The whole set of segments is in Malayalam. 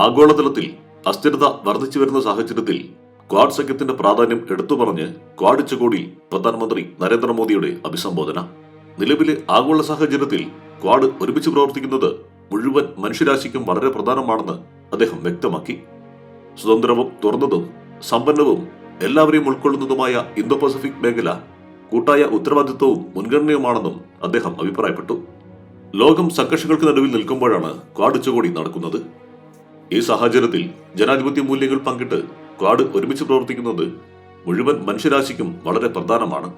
ആഗോളതലത്തിൽ അസ്ഥിരത വർദ്ധിച്ചു വരുന്ന സാഹചര്യത്തിൽ ക്വാഡ് സഖ്യത്തിന്റെ പ്രാധാന്യം എടുത്തുപറഞ്ഞ് ക്വാഡ് ഉച്ചകോടിയിൽ പ്രധാനമന്ത്രി നരേന്ദ്രമോദിയുടെ അഭിസംബോധന. നിലവിലെ ആഗോള സാഹചര്യത്തിൽ ക്വാഡ് ഒരുമിച്ച് പ്രവർത്തിക്കുന്നത് മുഴുവൻ മനുഷ്യരാശിക്കും വളരെ പ്രധാനമാണെന്ന് അദ്ദേഹം വ്യക്തമാക്കി. സ്വതന്ത്രവും തുറന്നതും സമ്പന്നവും എല്ലാവരെയും ഉൾക്കൊള്ളുന്നതുമായ ഇന്തോ പസഫിക് മേഖല കൂട്ടായ ഉത്തരവാദിത്വവും മുൻഗണനയുമാണെന്നും അദ്ദേഹം അഭിപ്രായപ്പെട്ടു. ലോകം സംഘർഷങ്ങൾക്ക് നടുവിൽ നിൽക്കുമ്പോഴാണ് ക്വാഡ് ഉച്ചകോടി നടക്കുന്നത്. ഈ സാഹചര്യത്തിൽ ജനാധിപത്യ മൂല്യങ്ങൾ പങ്കിട്ട് ക്വാഡ് ഒരുമിച്ച് പ്രവർത്തിക്കുന്നത് മുഴുവൻ മനുഷ്യരാശിക്കും വളരെ പ്രധാനമാണ്.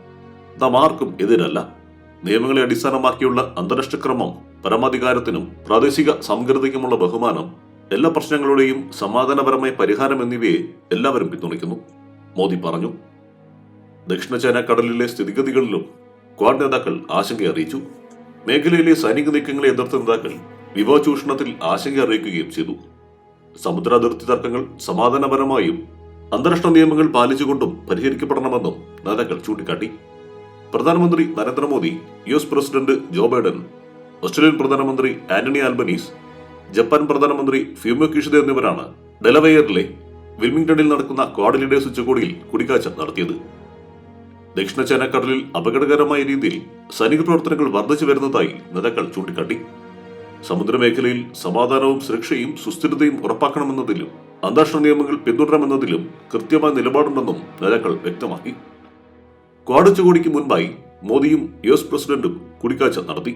നാം ആർക്കും എതിരല്ല. നിയമങ്ങളെ അടിസ്ഥാനമാക്കിയുള്ള അന്താരാഷ്ട്ര ക്രമം, പരമാധികാരത്തിനും പ്രാദേശിക സംഘടനയ്ക്കുമുള്ള ബഹുമാനം, എല്ലാ പ്രശ്നങ്ങളുടെയും സമാധാനപരമായ പരിഹാരം എന്നിവയെ എല്ലാവരും പിന്തുണയ്ക്കുന്നു, മോദി പറഞ്ഞു. ദക്ഷിണ ചൈന കടലിലെ സ്ഥിതിഗതികളിലും ക്വാഡ് നേതാക്കൾ ആശങ്ക അറിയിച്ചു. മേഖലയിലെ സൈനിക നീക്കങ്ങളെ എതിർത്ത നേതാക്കൾ വിഭവ ചൂഷണത്തിൽ ആശങ്ക അറിയിക്കുകയും ചെയ്തു. സമുദ്രാതിർത്തി തർക്കങ്ങൾ സമാധാനപരമായും അന്താരാഷ്ട്ര നിയമങ്ങൾ പാലിച്ചുകൊണ്ടും പരിഹരിക്കപ്പെടണമെന്നും നേതാക്കൾ ചൂണ്ടിക്കാട്ടി. പ്രധാനമന്ത്രി Narendra Modi, US president Joe Biden, Australian പ്രധാനമന്ത്രി ആന്റണി ആൽബനീസ്, ജപ്പാൻ പ്രധാനമന്ത്രി ഫ്യൂമിയോ കിഷിദ എന്നിവരാണ് ഡെലവെയറിലെ വിൽമിംഗ്ടണിൽ നടക്കുന്ന ക്വാഡ് ലീഡേഴ്സ് ഉച്ചകോടിയിൽ കൂടിക്കാഴ്ച നടത്തിയത്. ദക്ഷിണ ചൈന കടലിൽ അപകടകരമായ രീതിയിൽ സൈനിക പ്രവർത്തനങ്ങൾ വർദ്ധിച്ചു വരുന്നതായി നേതാക്കൾ ചൂണ്ടിക്കാട്ടി. സമുദ്രമേഖലയിൽ സമാധാനവും സുരക്ഷയും സുസ്ഥിരതയും ഉറപ്പാക്കണമെന്നതിലും അന്താരാഷ്ട്ര നിയമങ്ങൾ പിന്തുടരണമെന്നതിലും കൃത്യമായ നിലപാടുണ്ടെന്നും നേതാക്കൾ വ്യക്തമാക്കി. ക്വാഡ് ഉച്ചകോടിക്ക് മുൻപായി മോദിയും US പ്രസിഡന്റും കൂടിക്കാഴ്ച നടത്തി.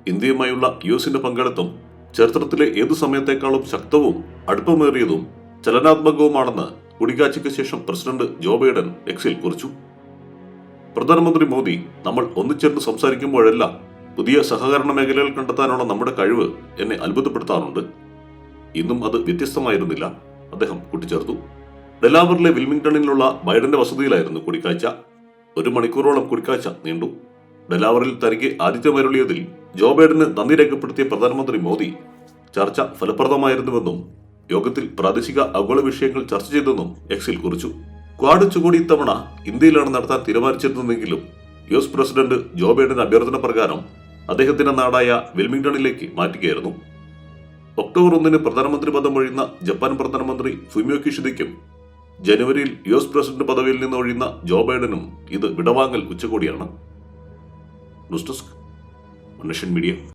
ഇന്ത്യയുമായുള്ള US പങ്കാളിത്തം ചരിത്രത്തിലെ ഏതു സമയത്തേക്കാളും ശക്തവും അടുപ്പമേറിയതും ചലനാത്മകവുമാണെന്ന് കൂടിക്കാഴ്ചയ്ക്ക് ശേഷം പ്രസിഡന്റ് ജോ ബൈഡൻ എക്സിൽ കുറിച്ചു. പ്രധാനമന്ത്രി മോദി, നമ്മൾ ഒന്നിച്ചേർന്ന് സംസാരിക്കുമ്പോഴെല്ലാം പുതിയ സഹകരണ മേഖലകൾ കണ്ടെത്താനുള്ള നമ്മുടെ കഴിവ് എന്നെ അത്ഭുതപ്പെടുത്താറുണ്ട്. ഇന്നും അത് വ്യത്യസ്തമായിരുന്നില്ല, അദ്ദേഹം കൂട്ടിച്ചേർത്തു. ഡെലാവറിലെ വിൽമിംഗ്ടണിലുള്ള ബൈഡന്റെ വസതിയിലായിരുന്നു കൂടിക്കാഴ്ച. 1 മണിക്കൂറോളം കൂടിക്കാഴ്ച നീണ്ടു. ഡെലാവറിൽ തനിക്ക് ആതിഥ്യമരുളിയതിൽ ജോ ബൈഡന് നന്ദി രേഖപ്പെടുത്തിയ പ്രധാനമന്ത്രി മോദി, ചർച്ച ഫലപ്രദമായിരുന്നുവെന്നും യോഗത്തിൽ പ്രാദേശിക ആഗോള വിഷയങ്ങൾ ചർച്ച ചെയ്തെന്നും എക്സിൽ കുറിച്ചു. ക്വാഡ് ഉച്ചകോടി ഇത്തവണ ഇന്ത്യയിലാണ് നടത്താൻ തീരുമാനിച്ചിരുന്നതെങ്കിലും US പ്രസിഡന്റ് ജോ ബൈഡൻ അഭ്യർത്ഥന പ്രകാരം അദ്ദേഹത്തിന്റെ നാടായ വിൽമിംഗ്ടണിലേക്ക് മാറ്റുകയായിരുന്നു. ഒക്ടോബർ 1 പ്രധാനമന്ത്രി പദം ഒഴിയുന്ന ജപ്പാൻ പ്രധാനമന്ത്രി ഫുമിയോ കിഷിദയ്ക്കും ജനുവരിയിൽ US പ്രസിഡന്റ് പദവിയിൽ നിന്ന് ഒഴിയുന്ന ജോ ബൈഡനും ഇത് വിടവാങ്ങൽ ഉച്ചകോടിയാണ്. ന്യൂസ് ഡെസ്ക്, മനുഷ്യൻ മീഡിയ.